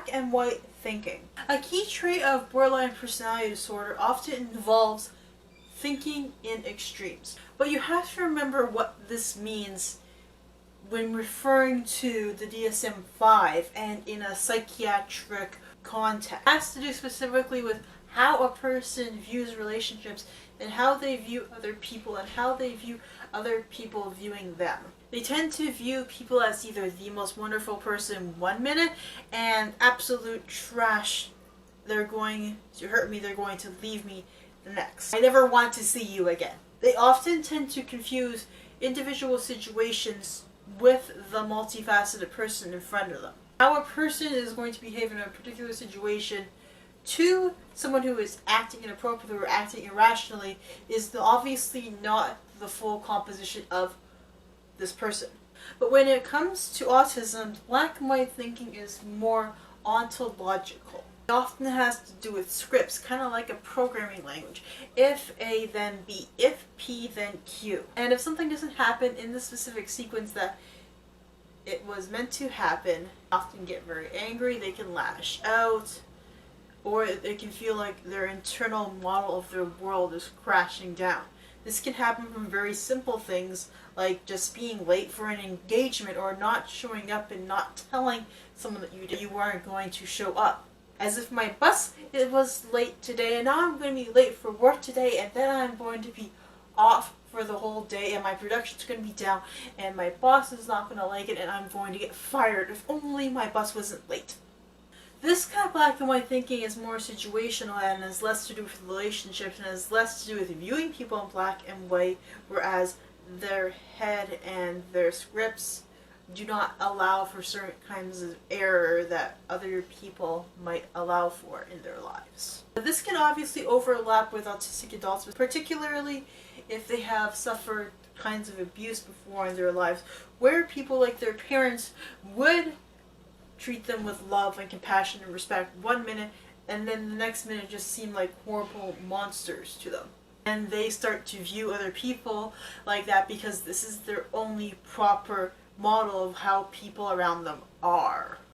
black and white thinking. A key trait of borderline personality disorder often involves thinking in extremes. But you have to remember what this means when referring to the DSM-5 and in a psychiatric context. It has to do specifically with how a person views relationships and how they view other people and how they view other people viewing them. They tend to view people as either the most wonderful person 1 minute and absolute trash. They're going to hurt me, they're going to leave me the next. I never want to see you again. They often tend to confuse individual situations with the multifaceted person in front of them. How a person is going to behave in a particular situation to someone who is acting inappropriately or acting irrationally is obviously not the full composition of this person. But when it comes to autism, black and white thinking is more ontological. It often has to do with scripts, kind of like a programming language. If A, then B. If P, then Q. And if something doesn't happen in the specific sequence that it was meant to happen, they often get very angry, they can lash out, or they can feel like their internal model of their world is crashing down. This can happen from very simple things like just being late for an engagement or not showing up and not telling someone that you weren't going to show up. As if my bus was late today and now I'm going to be late for work today and then I'm going to be off for the whole day and my production's going to be down and my boss is not going to like it and I'm going to get fired if only my bus wasn't late. This kind of black and white thinking is more situational and has less to do with relationships and has less to do with viewing people in black and white, whereas their head and their scripts do not allow for certain kinds of error that other people might allow for in their lives. This can obviously overlap with autistic adults, particularly if they have suffered kinds of abuse before in their lives, where people like their parents would treat them with love and compassion and respect 1 minute and then the next minute just seem like horrible monsters to them. And they start to view other people like that because this is their only proper model of how people around them are.